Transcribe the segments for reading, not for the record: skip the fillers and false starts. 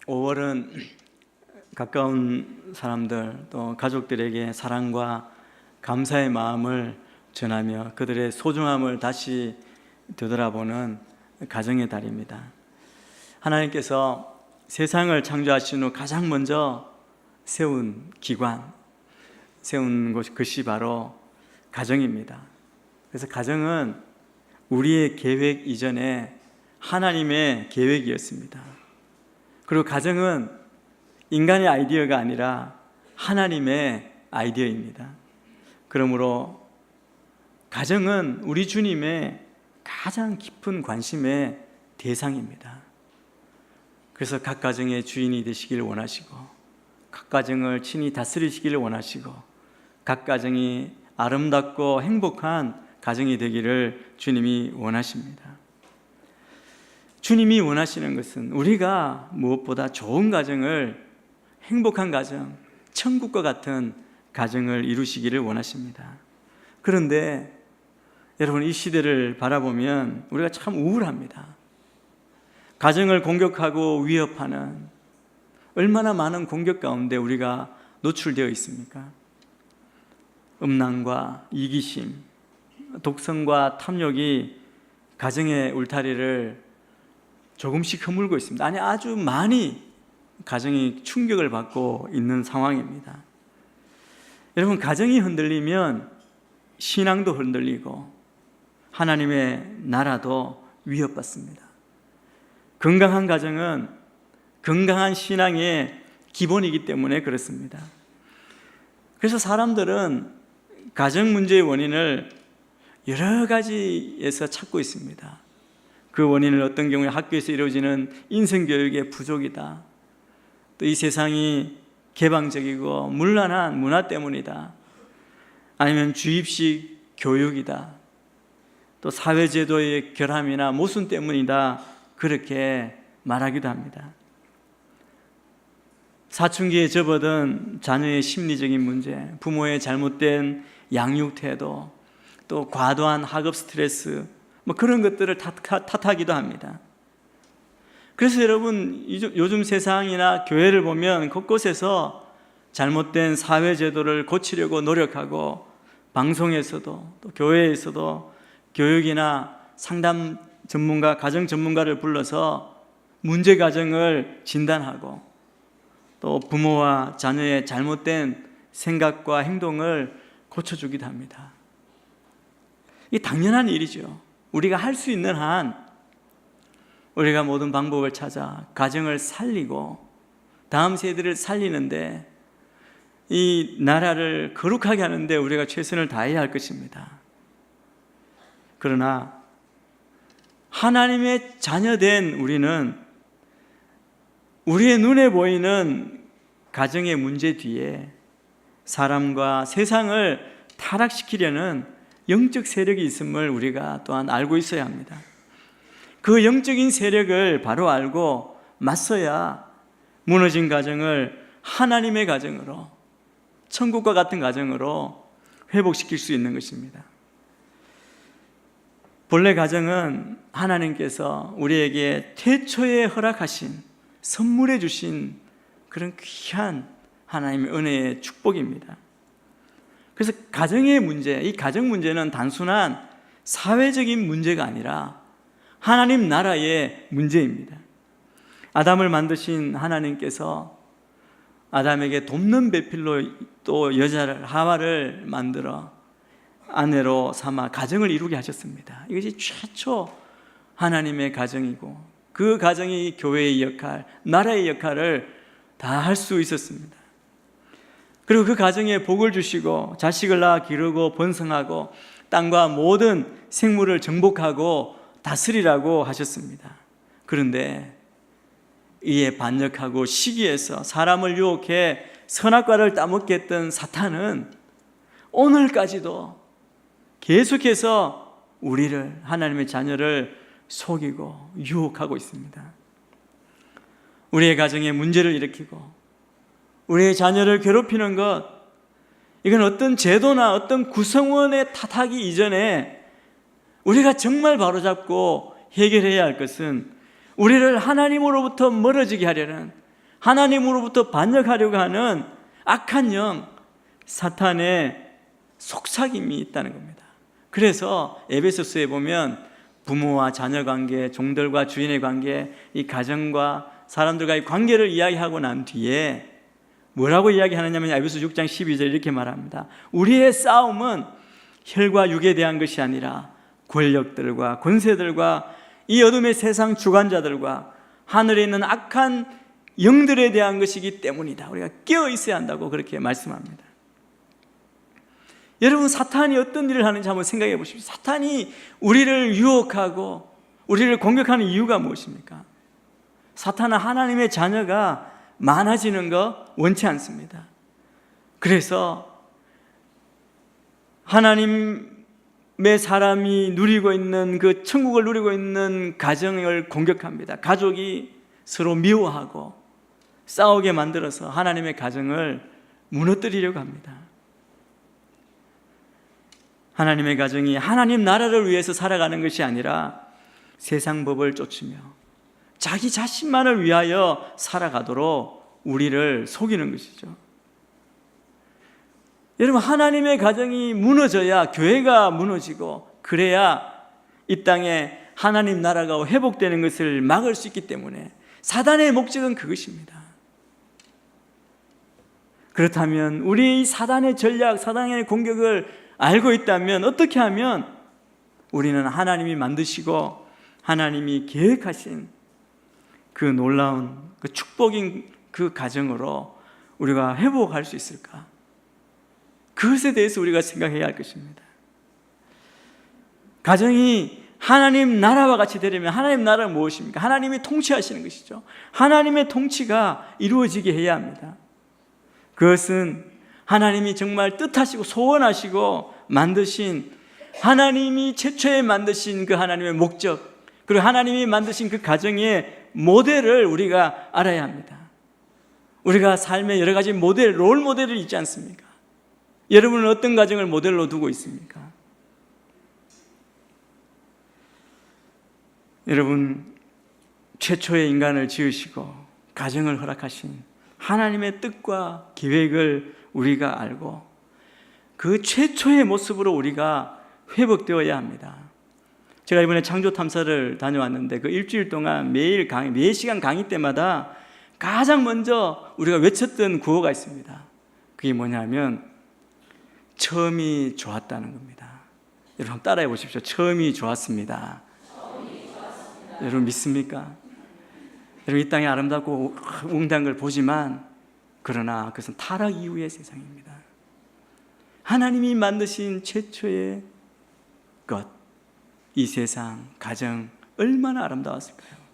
5월은 가까운 사람들 또 가족들에게 사랑과 감사의 마음을 전하며 그들의 소중함을 다시 되돌아보는 가정의 달입니다. 하나님께서 세상을 창조하신 후 가장 먼저 세운 기관, 세운 것이 바로 가정입니다. 그래서 가정은 우리의 계획 이전에 하나님의 계획이었습니다. 그리고 가정은 인간의 아이디어가 아니라 하나님의 아이디어입니다. 그러므로 가정은 우리 주님의 가장 깊은 관심의 대상입니다. 그래서 각 가정의 주인이 되시기를 원하시고, 각 가정을 친히 다스리시기를 원하시고, 각 가정이 아름답고 행복한 가정이 되기를 주님이 원하십니다. 주님이 원하시는 것은 우리가 무엇보다 좋은 가정을, 행복한 가정, 천국과 같은 가정을 이루시기를 원하십니다. 그런데 여러분, 이 시대를 바라보면 우리가 참 우울합니다. 가정을 공격하고 위협하는 얼마나 많은 공격 가운데 우리가 노출되어 있습니까? 음란과 이기심, 독성과 탐욕이 가정의 울타리를 조금씩 허물고 있습니다. 아니, 아주 많이 가정이 충격을 받고 있는 상황입니다. 여러분, 가정이 흔들리면 신앙도 흔들리고 하나님의 나라도 위협받습니다. 건강한 가정은 건강한 신앙의 기본이기 때문에 그렇습니다. 그래서 사람들은 가정 문제의 원인을 여러 가지에서 찾고 있습니다. 그 원인을 어떤 경우에 학교에서 이루어지는 인성교육의 부족이다, 또 이 세상이 개방적이고 문란한 문화 때문이다, 아니면 주입식 교육이다, 또 사회제도의 결함이나 모순 때문이다, 그렇게 말하기도 합니다. 사춘기에 접어든 자녀의 심리적인 문제, 부모의 잘못된 양육 태도, 또 과도한 학업 스트레스, 그런 것들을 탓하기도 합니다. 그래서 여러분, 요즘 세상이나 교회를 보면 곳곳에서 잘못된 사회제도를 고치려고 노력하고, 방송에서도 또 교회에서도 교육이나 상담 전문가, 가정 전문가를 불러서 문제 가정을 진단하고, 또 부모와 자녀의 잘못된 생각과 행동을 고쳐주기도 합니다. 이게 당연한 일이죠. 우리가 할 수 있는 한 우리가 모든 방법을 찾아 가정을 살리고 다음 세대를 살리는데, 이 나라를 거룩하게 하는데 우리가 최선을 다해야 할 것입니다. 그러나 하나님의 자녀된 우리는 우리의 눈에 보이는 가정의 문제 뒤에 사람과 세상을 타락시키려는 영적 세력이 있음을 우리가 또한 알고 있어야 합니다. 그 영적인 세력을 바로 알고 맞서야 무너진 가정을 하나님의 가정으로, 천국과 같은 가정으로 회복시킬 수 있는 것입니다. 본래 가정은 하나님께서 우리에게 태초에 허락하신, 선물해 주신 그런 귀한 하나님의 은혜의 축복입니다. 그래서 가정의 문제, 이 가정 문제는 단순한 사회적인 문제가 아니라 하나님 나라의 문제입니다. 아담을 만드신 하나님께서 아담에게 돕는 배필로 또 여자를, 하와를 만들어 아내로 삼아 가정을 이루게 하셨습니다. 이것이 최초 하나님의 가정이고, 그 가정이 교회의 역할, 나라의 역할을 다 할 수 있었습니다. 그리고 그 가정에 복을 주시고 자식을 낳아 기르고 번성하고 땅과 모든 생물을 정복하고 다스리라고 하셨습니다. 그런데 이에 반역하고 시기해서 사람을 유혹해 선악과를 따먹게 했던 사탄은 오늘까지도 계속해서 우리를, 하나님의 자녀를 속이고 유혹하고 있습니다. 우리의 가정에 문제를 일으키고 우리의 자녀를 괴롭히는 것, 이건 어떤 제도나 어떤 구성원의 탓하기 이전에 우리가 정말 바로잡고 해결해야 할 것은 우리를 하나님으로부터 멀어지게 하려는 하나님으로부터 반역하려고 하는 악한 영, 사탄의 속삭임이 있다는 겁니다. 그래서 에베소서에 보면 부모와 자녀 관계, 종들과 주인의 관계, 이 가정과 사람들과의 관계를 이야기하고 난 뒤에 뭐라고 이야기하느냐면 에베소 6장 12절 이렇게 말합니다. 우리의 싸움은 혈과 육에 대한 것이 아니라 권력들과 권세들과 이 어둠의 세상 주관자들과 하늘에 있는 악한 영들에 대한 것이기 때문이다. 우리가 깨어 있어야 한다고 그렇게 말씀합니다. 여러분, 사탄이 어떤 일을 하는지 한번 생각해 보십시오. 사탄이 우리를 유혹하고 우리를 공격하는 이유가 무엇입니까? 사탄은 하나님의 자녀가 많아지는 거 원치 않습니다. 그래서 하나님의 사람이 누리고 있는 그 천국을 누리고 있는 가정을 공격합니다. 가족이 서로 미워하고 싸우게 만들어서 하나님의 가정을 무너뜨리려고 합니다. 하나님의 가정이 하나님 나라를 위해서 살아가는 것이 아니라 세상 법을 쫓으며 자기 자신만을 위하여 살아가도록 우리를 속이는 것이죠. 여러분, 하나님의 가정이 무너져야 교회가 무너지고 그래야 이 땅에 하나님 나라가 회복되는 것을 막을 수 있기 때문에 사단의 목적은 그것입니다. 그렇다면 우리 사단의 전략, 사단의 공격을 알고 있다면 어떻게 하면 우리는 하나님이 만드시고 하나님이 계획하신 그 놀라운 그 축복인 그 가정으로 우리가 회복할 수 있을까? 그것에 대해서 우리가 생각해야 할 것입니다. 가정이 하나님 나라와 같이 되려면 하나님 나라는 무엇입니까? 하나님이 통치하시는 것이죠. 하나님의 통치가 이루어지게 해야 합니다. 그것은 하나님이 정말 뜻하시고 소원하시고 만드신, 하나님이 최초에 만드신 그 하나님의 목적, 그리고 하나님이 만드신 그 가정의 모델을 우리가 알아야 합니다. 우리가 삶의 여러 가지 모델, 롤 모델이 있지 않습니까? 여러분은 어떤 가정을 모델로 두고 있습니까? 여러분, 최초의 인간을 지으시고 가정을 허락하신 하나님의 뜻과 계획을 우리가 알고 그 최초의 모습으로 우리가 회복되어야 합니다. 제가 이번에 창조 탐사를 다녀왔는데 그 일주일 동안 매일 강의, 4시간 강의 때마다 가장 먼저 우리가 외쳤던 구호가 있습니다. 그게 뭐냐면 처음이 좋았다는 겁니다. 여러분 따라해 보십시오. 처음이 좋았습니다. 여러분 믿습니까? 여러분 이 땅이 아름답고 웅장한 걸 보지만 그러나 그것은 타락 이후의 세상입니다. 하나님이 만드신 최초의 것, 이 세상, 가정 얼마나 아름다웠을까요?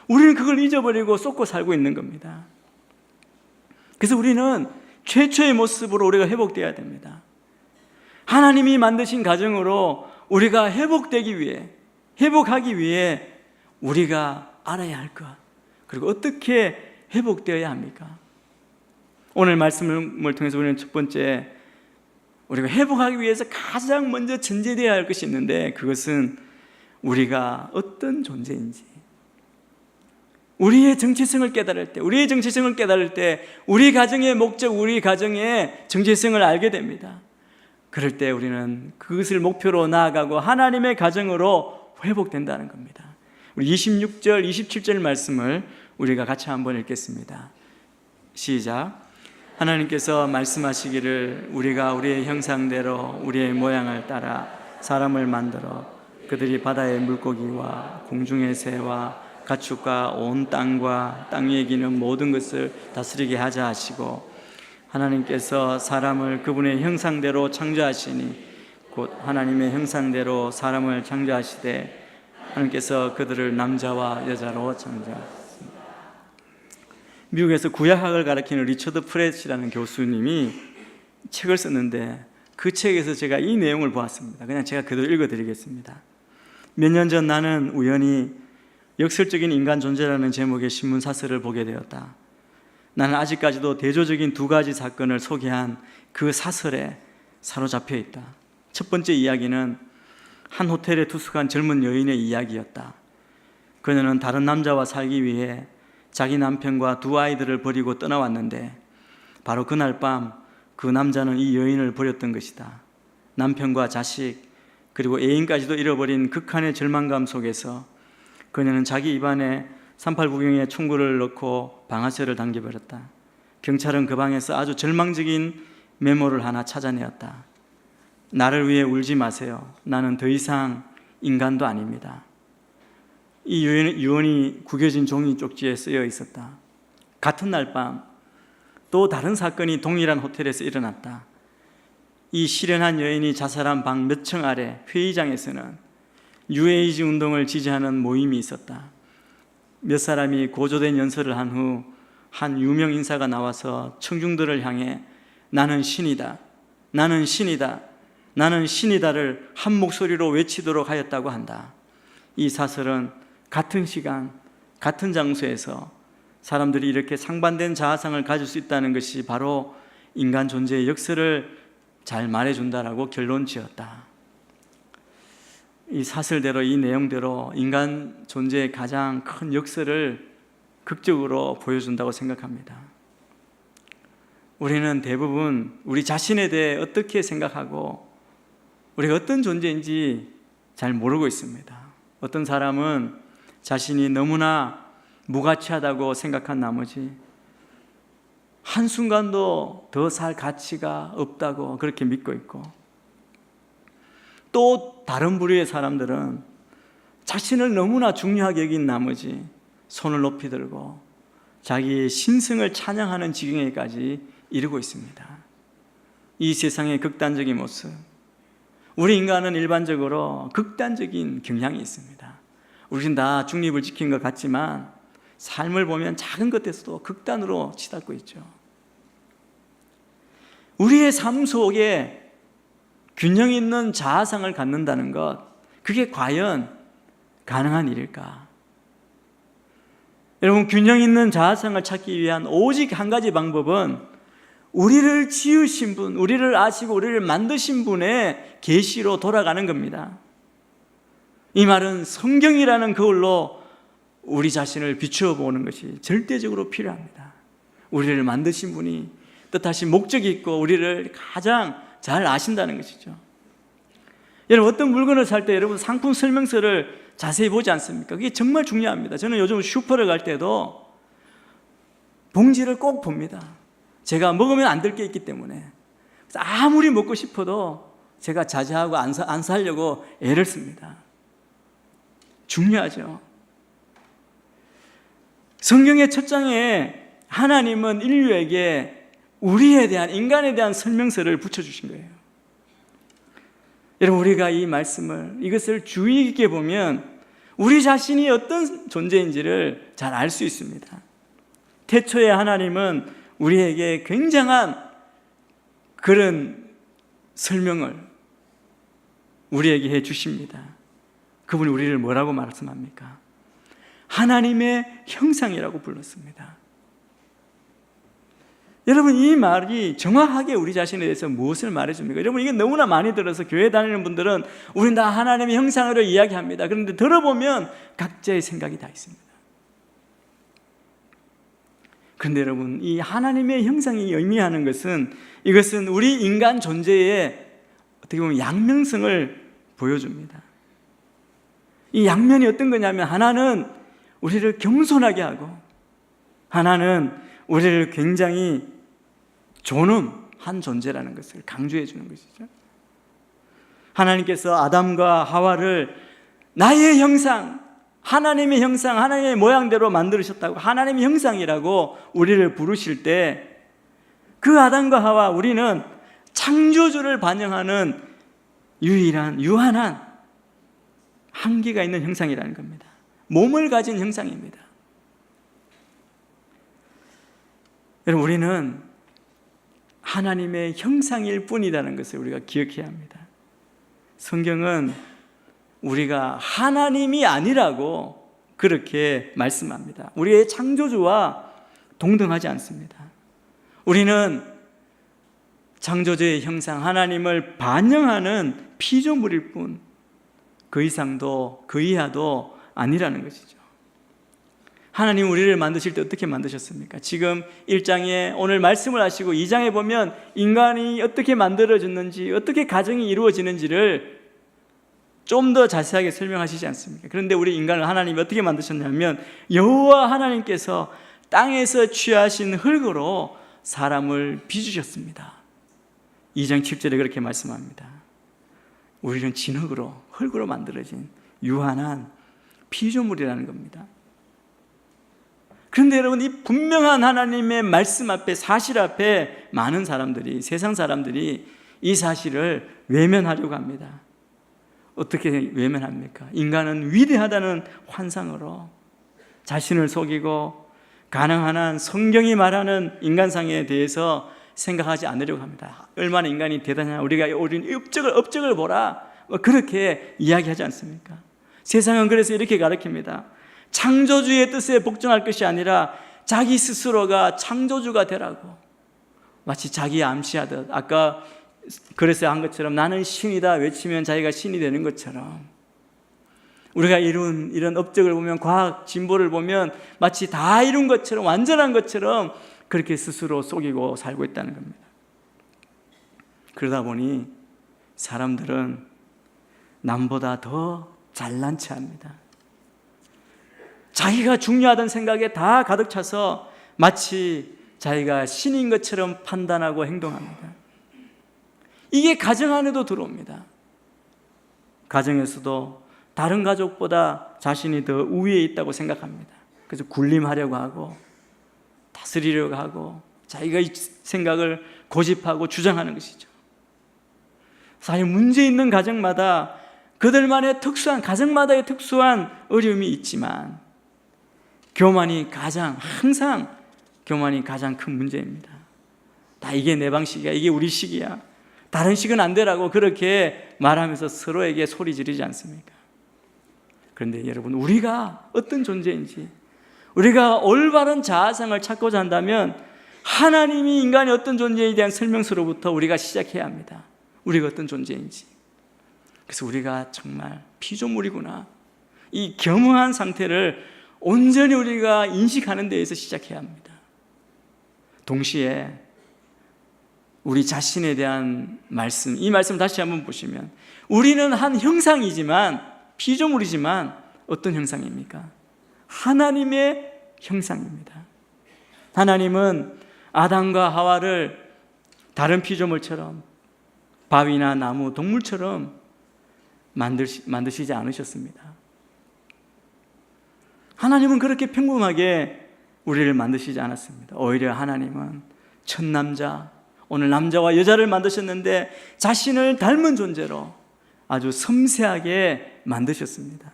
우리는 그걸 잊어버리고 쏟고 살고 있는 겁니다. 그래서 우리는 최초의 모습으로 우리가 회복되어야 됩니다. 하나님이 만드신 가정으로 우리가 회복되기 위해, 회복하기 위해 우리가 알아야 할 것, 그리고 어떻게 회복되어야 합니까? 오늘 말씀을 통해서 우리는 첫 번째, 우리가 회복하기 위해서 가장 먼저 전제되어야 할 것이 있는데 그것은 우리가 어떤 존재인지, 우리의 정체성을 깨달을 때, 우리의 정체성을 깨달을 때 우리 가정의 목적, 우리 가정의 정체성을 알게 됩니다. 그럴 때 우리는 그것을 목표로 나아가고 하나님의 가정으로 회복된다는 겁니다. 우리 26절, 27절 말씀을 우리가 같이 한번 읽겠습니다. 시작. 하나님께서 말씀하시기를 우리가 우리의 형상대로 우리의 모양을 따라 사람을 만들어 그들이 바다의 물고기와 공중의 새와 가축과 온 땅과 땅 위에 기는 모든 것을 다스리게 하자 하시고, 하나님께서 사람을 그분의 형상대로 창조하시니 곧 하나님의 형상대로 사람을 창조하시되 하나님께서 그들을 남자와 여자로 창조하셨습니다. 미국에서 구약학을 가르치는 리처드 프렛이라는 교수님이 책을 썼는데 그 책에서 제가 이 내용을 보았습니다. 그냥 제가 그대로 읽어드리겠습니다. 몇 년 전 나는 우연히 역설적인 인간 존재라는 제목의 신문 사설을 보게 되었다. 나는 아직까지도 대조적인 2가지 사건을 소개한 그 사설에 사로잡혀 있다. 첫 번째 이야기는 한 호텔에 투숙한 젊은 여인의 이야기였다. 그녀는 다른 남자와 살기 위해 자기 남편과 두 아이들을 버리고 떠나왔는데 바로 그날 밤 그 남자는 이 여인을 버렸던 것이다. 남편과 자식 그리고 애인까지도 잃어버린 극한의 절망감 속에서 그녀는 자기 입안에 38구경의 총구를 넣고 방아쇠를 당겨버렸다. 경찰은 그 방에서 아주 절망적인 메모를 하나 찾아내었다. 나를 위해 울지 마세요. 나는 더 이상 인간도 아닙니다. 이 유언이 구겨진 종이 쪽지에 쓰여 있었다. 같은 날 밤 또 다른 사건이 동일한 호텔에서 일어났다. 이 실연한 여인이 자살한 방 몇 층 아래 회의장에서는 뉴에이지 운동을 지지하는 모임이 있었다. 몇 사람이 고조된 연설을 한 후 한 유명 인사가 나와서 청중들을 향해 나는 신이다, 나는 신이다, 나는 신이다를 한 목소리로 외치도록 하였다고 한다. 이 사설은 같은 시간, 같은 장소에서 사람들이 이렇게 상반된 자아상을 가질 수 있다는 것이 바로 인간 존재의 역사를 잘 말해준다라고 결론 지었다. 이 사설대로, 이 내용대로 인간 존재의 가장 큰 역사를 극적으로 보여준다고 생각합니다. 우리는 대부분 우리 자신에 대해 어떻게 생각하고 우리가 어떤 존재인지 잘 모르고 있습니다. 어떤 사람은 자신이 너무나 무가치하다고 생각한 나머지 한순간도 더 살 가치가 없다고 그렇게 믿고 있고, 또 다른 부류의 사람들은 자신을 너무나 중요하게 여긴 나머지 손을 높이 들고 자기의 신성을 찬양하는 지경에까지 이르고 있습니다. 이 세상의 극단적인 모습, 우리 인간은 일반적으로 극단적인 경향이 있습니다. 우리는 다 중립을 지킨 것 같지만 삶을 보면 작은 것에서도 극단으로 치닫고 있죠. 우리의 삶 속에 균형 있는 자아상을 갖는다는 것, 그게 과연 가능한 일일까? 여러분, 균형 있는 자아상을 찾기 위한 오직 한 가지 방법은 우리를 지으신 분, 우리를 아시고 우리를 만드신 분의 계시로 돌아가는 겁니다. 이 말은 성경이라는 거울로 우리 자신을 비추어 보는 것이 절대적으로 필요합니다. 우리를 만드신 분이 뜻하신 목적이 있고 우리를 가장 잘 아신다는 것이죠. 여러분, 어떤 물건을 살 때 여러분 상품 설명서를 자세히 보지 않습니까? 그게 정말 중요합니다. 저는 요즘 슈퍼를 갈 때도 봉지를 꼭 봅니다. 제가 먹으면 안 될 게 있기 때문에. 그래서 아무리 먹고 싶어도 제가 자제하고 안 사려고 애를 씁니다. 중요하죠. 성경의 첫 장에 하나님은 인류에게 우리에 대한, 인간에 대한 설명서를 붙여주신 거예요. 여러분, 우리가 이 말씀을, 이것을 주의 깊게 보면 우리 자신이 어떤 존재인지를 잘 알 수 있습니다. 태초에 하나님은 우리에게 굉장한 그런 설명을 우리에게 해 주십니다. 그분이 우리를 뭐라고 말씀합니까? 하나님의 형상이라고 불렀습니다. 여러분, 이 말이 정확하게 우리 자신에 대해서 무엇을 말해줍니까? 여러분, 이게 너무나 많이 들어서 교회 다니는 분들은 우린 다 하나님의 형상으로 이야기합니다. 그런데 들어보면 각자의 생각이 다 있습니다. 그런데 여러분, 이 하나님의 형상이 의미하는 것은, 이것은 우리 인간 존재의 어떻게 보면 양면성을 보여줍니다. 이 양면이 어떤 거냐면, 하나는 우리를 겸손하게 하고 하나는 우리를 굉장히 존엄한 존재라는 것을 강조해 주는 것이죠. 하나님께서 아담과 하와를 나의 형상, 하나님의 형상, 하나님의 모양대로 만들으셨다고, 하나님의 형상이라고 우리를 부르실 때 그 아담과 하와, 우리는 창조주를 반영하는 유한한 한계가 있는 형상이라는 겁니다. 몸을 가진 형상입니다. 여러분, 우리는 하나님의 형상일 뿐이라는 것을 우리가 기억해야 합니다. 성경은 우리가 하나님이 아니라고 그렇게 말씀합니다. 우리의 창조주와 동등하지 않습니다. 우리는 창조주의 형상, 하나님을 반영하는 피조물일 뿐, 그 이상도 그 이하도 아니라는 것이죠. 하나님 우리를 만드실 때 어떻게 만드셨습니까? 지금 1장에 오늘 말씀을 하시고 2장에 보면 인간이 어떻게 만들어졌는지, 어떻게 가정이 이루어지는지를 좀 더 자세하게 설명하시지 않습니까? 그런데 우리 인간을 하나님이 어떻게 만드셨냐면 여호와 하나님께서 땅에서 취하신 흙으로 사람을 빚으셨습니다. 2장 7절에 그렇게 말씀합니다. 우리는 진흙으로, 흙으로 만들어진 유한한 피조물이라는 겁니다. 그런데 여러분, 이 분명한 하나님의 말씀 앞에, 사실 앞에 많은 사람들이, 세상 사람들이 이 사실을 외면하려고 합니다. 어떻게 외면합니까? 인간은 위대하다는 환상으로 자신을 속이고 가능한 한 성경이 말하는 인간상에 대해서 생각하지 않으려고 합니다. 얼마나 인간이 대단하냐, 우리가 우리는 업적을 보라, 그렇게 이야기하지 않습니까? 세상은 그래서 이렇게 가르칩니다. 창조주의 뜻에 복종할 것이 아니라 자기 스스로가 창조주가 되라고, 마치 자기 암시하듯 아까 그래서 한 것처럼 나는 신이다 외치면 자기가 신이 되는 것처럼, 우리가 이룬 이런 업적을 보면, 과학 진보를 보면 마치 다 이룬 것처럼, 완전한 것처럼 그렇게 스스로 속이고 살고 있다는 겁니다. 그러다 보니 사람들은 남보다 더 잘난 체합니다. 자기가 중요하다는 생각에 다 가득 차서 마치 자기가 신인 것처럼 판단하고 행동합니다. 이게 가정 안에도 들어옵니다. 가정에서도 다른 가족보다 자신이 더 우위에 있다고 생각합니다. 그래서 군림하려고 하고 다스리려고 하고 자기가 이 생각을 고집하고 주장하는 것이죠. 사실 문제 있는 가정마다 그들만의 특수한, 가정마다의 특수한 어려움이 있지만 항상 교만이 가장 큰 문제입니다. 다 이게 내 방식이야, 이게 우리 식이야, 다른 식은 안 되라고 그렇게 말하면서 서로에게 소리 지르지 않습니까? 그런데 여러분, 우리가 어떤 존재인지, 우리가 올바른 자아상을 찾고자 한다면 하나님이 인간이 어떤 존재에 대한 설명서로부터 우리가 시작해야 합니다. 우리가 어떤 존재인지. 그래서 우리가 정말 피조물이구나, 이 겸허한 상태를 온전히 우리가 인식하는 데에서 시작해야 합니다. 동시에 우리 자신에 대한 말씀, 이 말씀 다시 한번 보시면 우리는 한 형상이지만, 피조물이지만 어떤 형상입니까? 하나님의 형상입니다. 하나님은 아담과 하와를 다른 피조물처럼, 바위나 나무, 동물처럼 만드시지 않으셨습니다. 하나님은 그렇게 평범하게 우리를 만드시지 않았습니다. 오히려 하나님은 첫 남자, 오늘 남자와 여자를 만드셨는데 자신을 닮은 존재로 아주 섬세하게 만드셨습니다.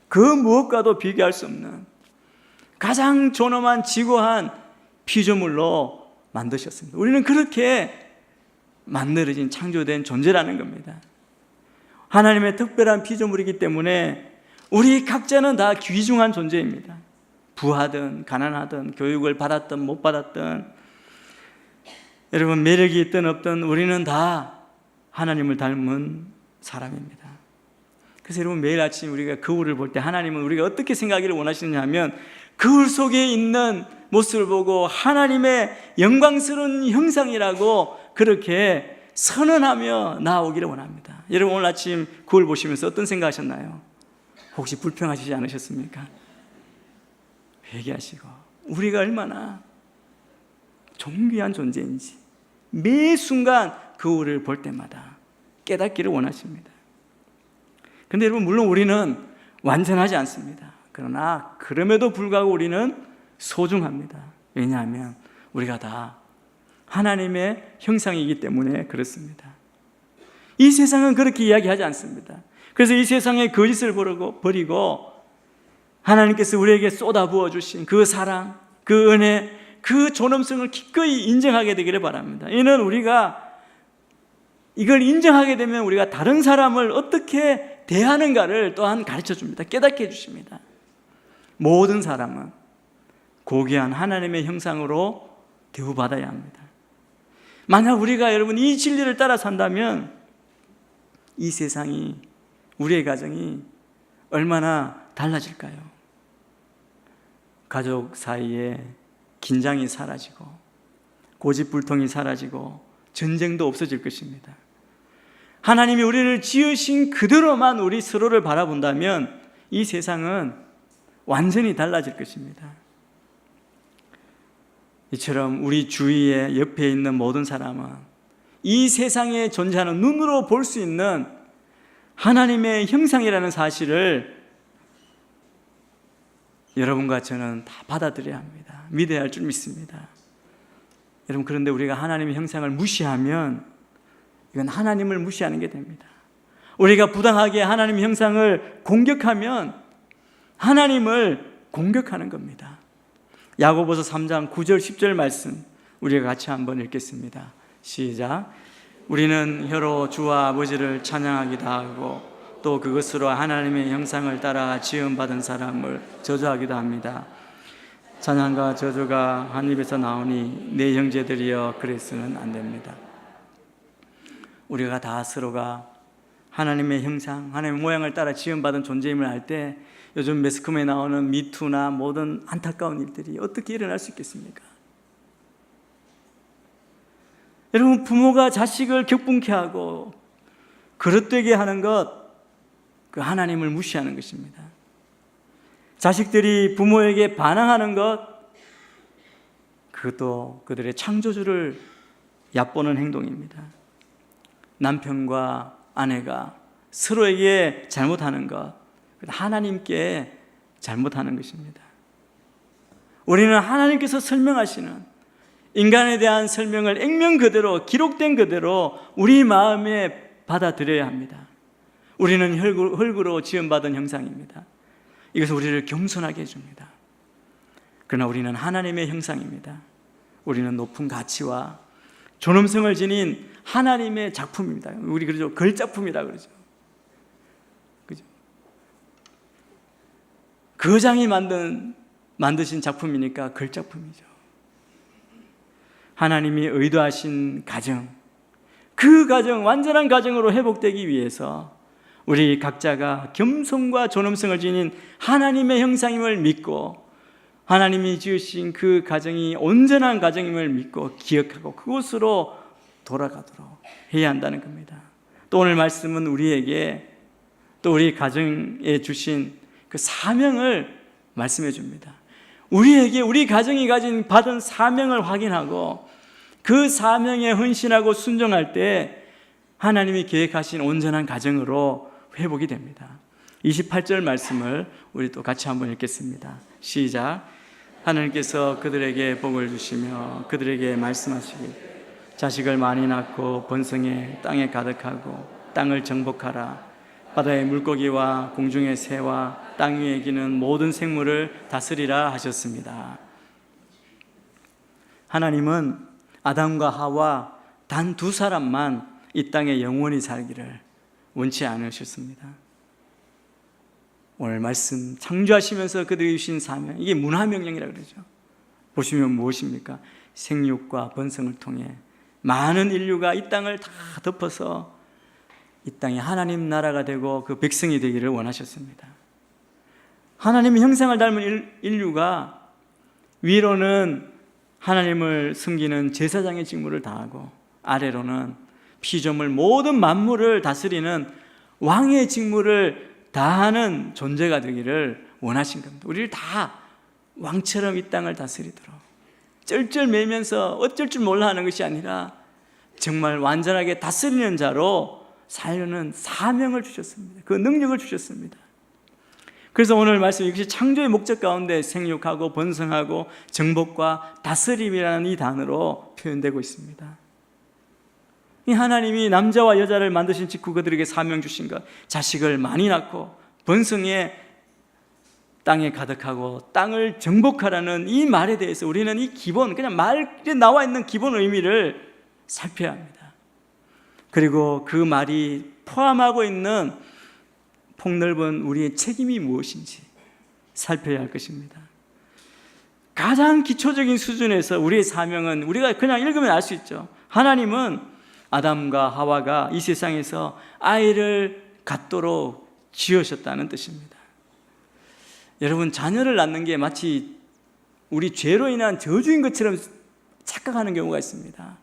그 무엇과도 비교할 수 없는 가장 존엄한 지고한 피조물로 만드셨습니다. 우리는 그렇게 만들어진, 창조된 존재라는 겁니다. 하나님의 특별한 피조물이기 때문에 우리 각자는 다 귀중한 존재입니다. 부하든 가난하든 교육을 받았든 못 받았든, 여러분 매력이 있든 없든 우리는 다 하나님을 닮은 사람입니다. 그래서 여러분, 매일 아침 우리가 거울을 볼 때 하나님은 우리가 어떻게 생각하기를 원하시느냐 하면 거울 속에 있는 모습을 보고 하나님의 영광스러운 형상이라고 그렇게 선언하며 나아오기를 원합니다. 여러분, 오늘 아침 거울 보시면서 어떤 생각하셨나요? 혹시 불평하시지 않으셨습니까? 회개하시고 우리가 얼마나 존귀한 존재인지 매 순간 거울을 볼 때마다 깨닫기를 원하십니다. 그런데 여러분, 물론 우리는 완전하지 않습니다. 그러나 그럼에도 불구하고 우리는 소중합니다. 왜냐하면 우리가 다 하나님의 형상이기 때문에 그렇습니다. 이 세상은 그렇게 이야기하지 않습니다. 그래서 이 세상의 거짓을 버리고 하나님께서 우리에게 쏟아부어 주신 그 사랑, 그 은혜, 그 존엄성을 기꺼이 인정하게 되기를 바랍니다. 이는 우리가 이걸 인정하게 되면 우리가 다른 사람을 어떻게 대하는가를 또한 가르쳐 줍니다. 깨닫게 해주십니다. 모든 사람은 고귀한 하나님의 형상으로 대우받아야 합니다. 만약 우리가 여러분 이 진리를 따라 산다면 이 세상이, 우리의 가정이 얼마나 달라질까요? 가족 사이에 긴장이 사라지고 고집불통이 사라지고 전쟁도 없어질 것입니다. 하나님이 우리를 지으신 그대로만 우리 서로를 바라본다면 이 세상은 완전히 달라질 것입니다. 이처럼 우리 주위에 옆에 있는 모든 사람은 이 세상에 존재하는 눈으로 볼 수 있는 하나님의 형상이라는 사실을 여러분과 저는 다 받아들여야 합니다. 믿어야 할 줄 믿습니다. 여러분, 그런데 우리가 하나님의 형상을 무시하면 이건 하나님을 무시하는 게 됩니다. 우리가 부당하게 하나님의 형상을 공격하면 하나님을 공격하는 겁니다. 야고보서 3장 9절 10절 말씀 우리가 같이 한번 읽겠습니다. 시작. 우리는 혀로 주와 아버지를 찬양하기도 하고 또 그것으로 하나님의 형상을 따라 지음받은 사람을 저주하기도 합니다. 찬양과 저주가 한 입에서 나오니 내 형제들이여 그래서는 안 됩니다. 우리가 다 서로가 하나님의 형상, 하나님의 모양을 따라 지음받은 존재임을 알 때 요즘 매스컴에 나오는 미투나 모든 안타까운 일들이 어떻게 일어날 수 있겠습니까? 여러분, 부모가 자식을 격분케 하고 그릇되게 하는 것, 그 하나님을 무시하는 것입니다. 자식들이 부모에게 반항하는 것, 그것도 그들의 창조주를 얕보는 행동입니다. 남편과 아내가 서로에게 잘못하는 것, 하나님께 잘못하는 것입니다. 우리는 하나님께서 설명하시는 인간에 대한 설명을 액면 그대로, 기록된 그대로 우리 마음에 받아들여야 합니다. 우리는 흙으로 지음받은 형상입니다. 이것은 우리를 겸손하게 해줍니다. 그러나 우리는 하나님의 형상입니다. 우리는 높은 가치와 존엄성을 지닌 하나님의 작품입니다. 우리 그러죠, 걸작품이라 그러죠. 그죠? 거장이 만드신 작품이니까 걸작품이죠. 하나님이 의도하신 가정, 그 가정, 완전한 가정으로 회복되기 위해서 우리 각자가 겸손과 존엄성을 지닌 하나님의 형상임을 믿고 하나님이 지으신 그 가정이 온전한 가정임을 믿고 기억하고 그곳으로 돌아가도록 해야 한다는 겁니다. 또 오늘 말씀은 우리에게 또 우리 가정에 주신 그 사명을 말씀해 줍니다. 우리에게 우리 가정이 받은 사명을 확인하고 그 사명에 헌신하고 순종할 때 하나님이 계획하신 온전한 가정으로 회복이 됩니다. 28절 말씀을 우리 또 같이 한번 읽겠습니다. 시작. 하나님께서 그들에게 복을 주시며 그들에게 말씀하시길 자식을 많이 낳고 번성해 땅에 가득하고 땅을 정복하라. 바다의 물고기와 공중의 새와 땅 위에 기는 모든 생물을 다스리라 하셨습니다. 하나님은 아담과 하와 단 두 사람만 이 땅에 영원히 살기를 원치 않으셨습니다. 오늘 말씀 창조하시면서 그들이 주신 사명, 이게 문화명령이라고 그러죠. 보시면 무엇입니까? 생육과 번성을 통해 많은 인류가 이 땅을 다 덮어서 이 땅이 하나님 나라가 되고 그 백성이 되기를 원하셨습니다. 하나님의 형상을 닮은 인류가 위로는 하나님을 섬기는 제사장의 직무를 다하고 아래로는 피조물 모든 만물을 다스리는 왕의 직무를 다하는 존재가 되기를 원하신 겁니다. 우리를 다 왕처럼 이 땅을 다스리도록 쩔쩔매면서 어쩔 줄 몰라 하는 것이 아니라 정말 완전하게 다스리는 자로 살려는 사명을 주셨습니다. 그 능력을 주셨습니다. 그래서 오늘 말씀 이것이 창조의 목적 가운데 생육하고 번성하고 정복과 다스림이라는 이 단어로 표현되고 있습니다. 이 하나님이 남자와 여자를 만드신 직후 그들에게 사명 주신 것, 자식을 많이 낳고 번성해 땅에 가득하고 땅을 정복하라는 이 말에 대해서 우리는 이 기본, 그냥 말에 나와 있는 기본 의미를 살펴야 합니다. 그리고 그 말이 포함하고 있는 폭넓은 우리의 책임이 무엇인지 살펴야 할 것입니다. 가장 기초적인 수준에서 우리의 사명은 우리가 그냥 읽으면 알 수 있죠. 하나님은 아담과 하와가 이 세상에서 아이를 갖도록 지으셨다는 뜻입니다. 여러분, 자녀를 낳는 게 마치 우리 죄로 인한 저주인 것처럼 착각하는 경우가 있습니다.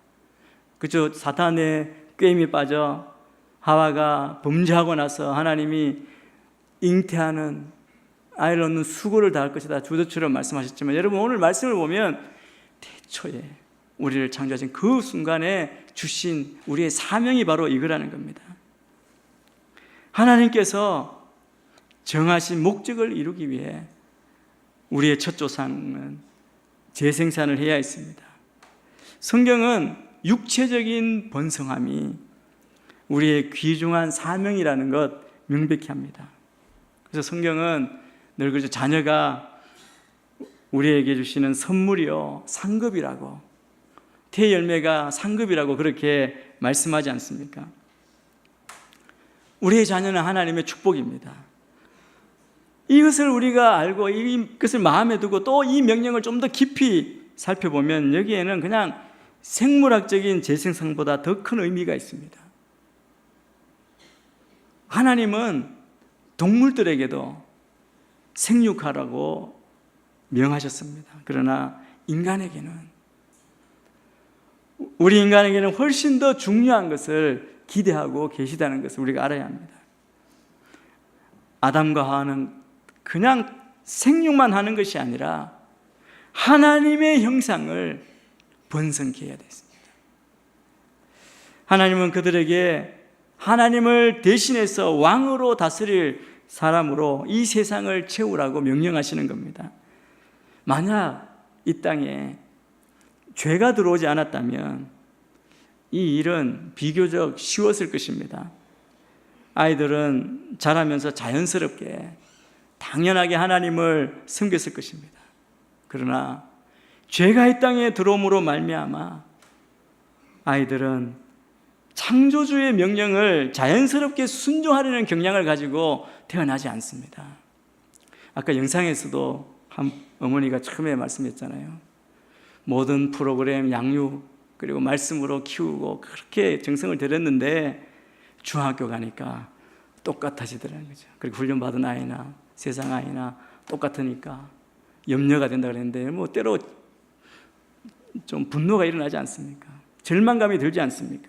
그죠? 사탄의 꾀임에 빠져 하와가 범죄하고 나서 하나님이 잉태하는 아이를 얻는 수고를 다할 것이다 주저처럼 말씀하셨지만, 여러분 오늘 말씀을 보면 태초에 우리를 창조하신 그 순간에 주신 우리의 사명이 바로 이거라는 겁니다. 하나님께서 정하신 목적을 이루기 위해 우리의 첫 조상은 재생산을 해야 했습니다. 성경은 육체적인 번성함이 우리의 귀중한 사명이라는 것 명백히 합니다. 그래서 성경은 늘 그러죠. 자녀가 우리에게 주시는 선물이요 상급이라고, 태열매가 상급이라고 그렇게 말씀하지 않습니까? 우리의 자녀는 하나님의 축복입니다. 이것을 우리가 알고 이것을 마음에 두고 또 이 명령을 좀 더 깊이 살펴보면 여기에는 그냥 생물학적인 재생산보다 더 큰 의미가 있습니다. 하나님은 동물들에게도 생육하라고 명하셨습니다. 그러나 인간에게는, 우리 인간에게는 훨씬 더 중요한 것을 기대하고 계시다는 것을 우리가 알아야 합니다. 아담과 하와는 그냥 생육만 하는 것이 아니라 하나님의 형상을 번성케 해야 됐습니다. 하나님은 그들에게 하나님을 대신해서 왕으로 다스릴 사람으로 이 세상을 채우라고 명령하시는 겁니다. 만약 이 땅에 죄가 들어오지 않았다면 이 일은 비교적 쉬웠을 것입니다. 아이들은 자라면서 자연스럽게 당연하게 하나님을 섬겼을 것입니다. 그러나 죄가 이 땅에 들어옴으로 말미암아 아이들은 창조주의 명령을 자연스럽게 순종하려는 경향을 가지고 태어나지 않습니다. 아까 영상에서도 한 어머니가 처음에 말씀했잖아요. 모든 프로그램, 양육, 그리고 말씀으로 키우고 그렇게 정성을 들였는데 중학교 가니까 똑같아지더라는 거죠. 그리고 훈련받은 아이나 세상 아이나 똑같으니까 염려가 된다 그랬는데, 뭐 때로 좀 분노가 일어나지 않습니까? 절망감이 들지 않습니까?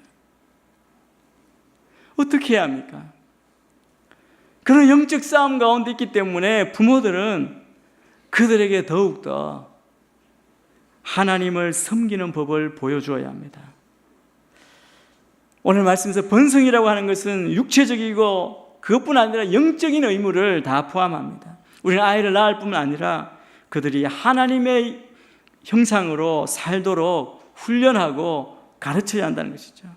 어떻게 해야 합니까? 그런 영적 싸움 가운데 있기 때문에 부모들은 그들에게 더욱더 하나님을 섬기는 법을 보여주어야 합니다. 오늘 말씀에서 번성이라고 하는 것은 육체적이고 그것뿐 아니라 영적인 의무를 다 포함합니다. 우리는 아이를 낳을 뿐만 아니라 그들이 하나님의 형상으로 살도록 훈련하고 가르쳐야 한다는 것이죠.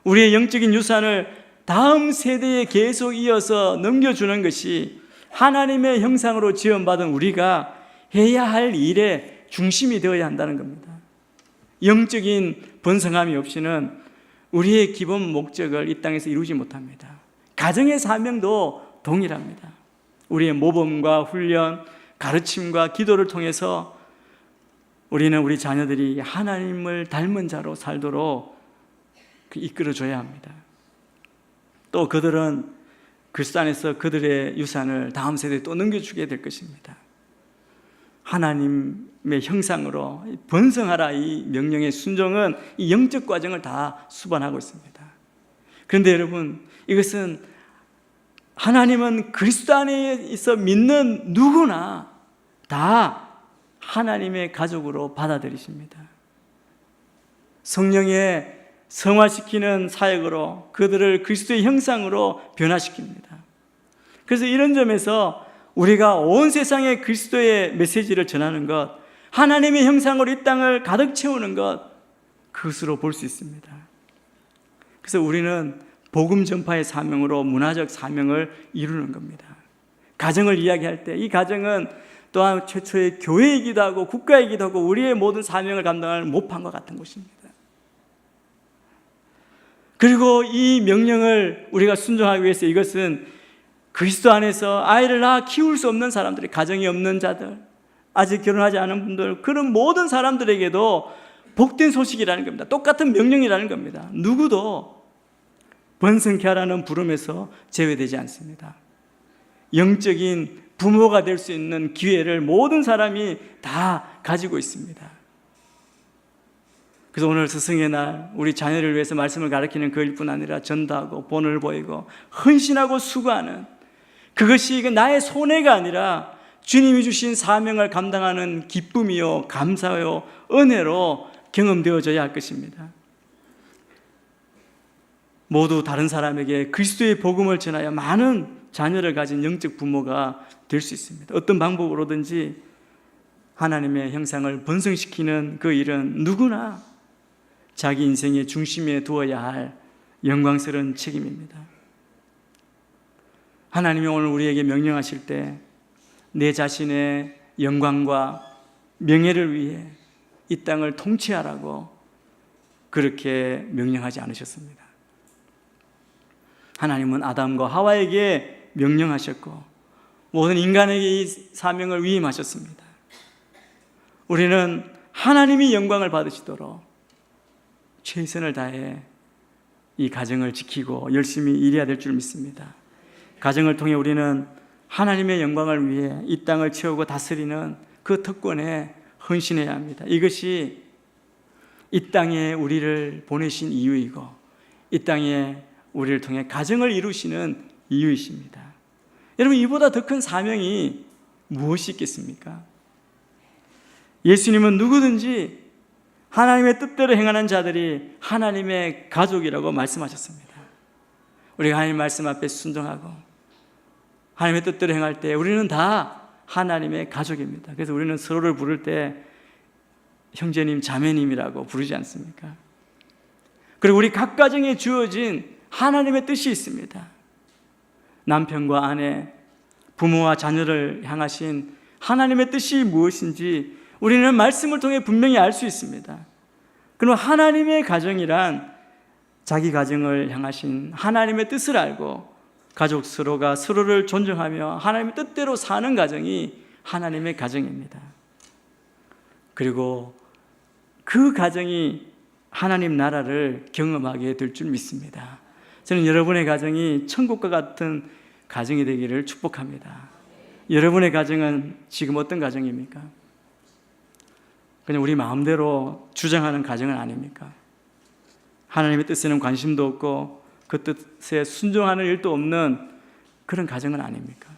우리의 영적인 유산을 다음 세대에 계속 이어서 넘겨주는 것이 하나님의 형상으로 지원받은 우리가 해야 할 일의 중심이 되어야 한다는 겁니다. 영적인 번성함이 없이는 우리의 기본 목적을 이 땅에서 이루지 못합니다. 가정의 사명도 동일합니다. 우리의 모범과 훈련, 가르침과 기도를 통해서 우리는 우리 자녀들이 하나님을 닮은 자로 살도록 이끌어줘야 합니다. 또 그들은 그리스도 안에서 그들의 유산을 다음 세대에 또 넘겨주게 될 것입니다. 하나님의 형상으로 번성하라, 이 명령의 순종은 이 영적 과정을 다 수반하고 있습니다. 그런데 여러분, 이것은 하나님은 그리스도 안에 있어 믿는 누구나 다 하나님의 가족으로 받아들이십니다. 성령의 성화시키는 사역으로 그들을 그리스도의 형상으로 변화시킵니다. 그래서 이런 점에서 우리가 온 세상에 그리스도의 메시지를 전하는 것, 하나님의 형상으로 이 땅을 가득 채우는 것, 그것으로 볼 수 있습니다. 그래서 우리는 복음 전파의 사명으로 문화적 사명을 이루는 겁니다. 가정을 이야기할 때 이 가정은 또한 최초의 교회이기도 하고 국가이기도 하고 우리의 모든 사명을 감당할 모판과 같은 곳입니다. 그리고 이 명령을 우리가 순종하기 위해서 이것은 그리스도 안에서 아이를 낳아 키울 수 없는 사람들, 가정이 없는 자들, 아직 결혼하지 않은 분들, 그런 모든 사람들에게도 복된 소식이라는 겁니다. 똑같은 명령이라는 겁니다. 누구도 번성케 하라는 부름에서 제외되지 않습니다. 영적인 부모가 될 수 있는 기회를 모든 사람이 다 가지고 있습니다. 그래서 오늘 스승의 날 우리 자녀를 위해서 말씀을 가르치는 그 일뿐 아니라 전도하고 본을 보이고 헌신하고 수고하는 그것이 나의 손해가 아니라 주님이 주신 사명을 감당하는 기쁨이요 감사요 은혜로 경험되어져야 할 것입니다. 모두 다른 사람에게 그리스도의 복음을 전하여 많은 자녀를 가진 영적 부모가 될 수 있습니다. 어떤 방법으로든지 하나님의 형상을 번성시키는 그 일은 누구나 자기 인생의 중심에 두어야 할 영광스러운 책임입니다. 하나님이 오늘 우리에게 명령하실 때 내 자신의 영광과 명예를 위해 이 땅을 통치하라고 그렇게 명령하지 않으셨습니다. 하나님은 아담과 하와에게 명령하셨고 모든 인간에게 이 사명을 위임하셨습니다. 우리는 하나님이 영광을 받으시도록 최선을 다해 이 가정을 지키고 열심히 일해야 될 줄 믿습니다. 가정을 통해 우리는 하나님의 영광을 위해 이 땅을 채우고 다스리는 그 특권에 헌신해야 합니다. 이것이 이 땅에 우리를 보내신 이유이고 이 땅에 우리를 통해 가정을 이루시는 이유이십니다. 여러분, 이보다 더 큰 사명이 무엇이 있겠습니까? 예수님은 누구든지 하나님의 뜻대로 행하는 자들이 하나님의 가족이라고 말씀하셨습니다. 우리가 하나님 말씀 앞에 순종하고 하나님의 뜻대로 행할 때 우리는 다 하나님의 가족입니다. 그래서 우리는 서로를 부를 때 형제님, 자매님이라고 부르지 않습니까? 그리고 우리 각 가정에 주어진 하나님의 뜻이 있습니다. 남편과 아내, 부모와 자녀를 향하신 하나님의 뜻이 무엇인지 우리는 말씀을 통해 분명히 알 수 있습니다. 그럼 하나님의 가정이란 자기 가정을 향하신 하나님의 뜻을 알고 가족 서로가 서로를 존중하며 하나님의 뜻대로 사는 가정이 하나님의 가정입니다. 그리고 그 가정이 하나님 나라를 경험하게 될 줄 믿습니다. 저는 여러분의 가정이 천국과 같은 가정이 되기를 축복합니다. 여러분의 가정은 지금 어떤 가정입니까? 그냥 우리 마음대로 주장하는 가정은 아닙니까? 하나님의 뜻에는 관심도 없고 그 뜻에 순종하는 일도 없는 그런 가정은 아닙니까?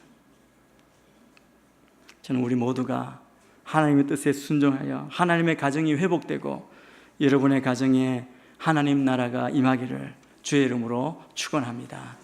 저는 우리 모두가 하나님의 뜻에 순종하여 하나님의 가정이 회복되고 여러분의 가정에 하나님 나라가 임하기를 주의 이름으로 축원합니다.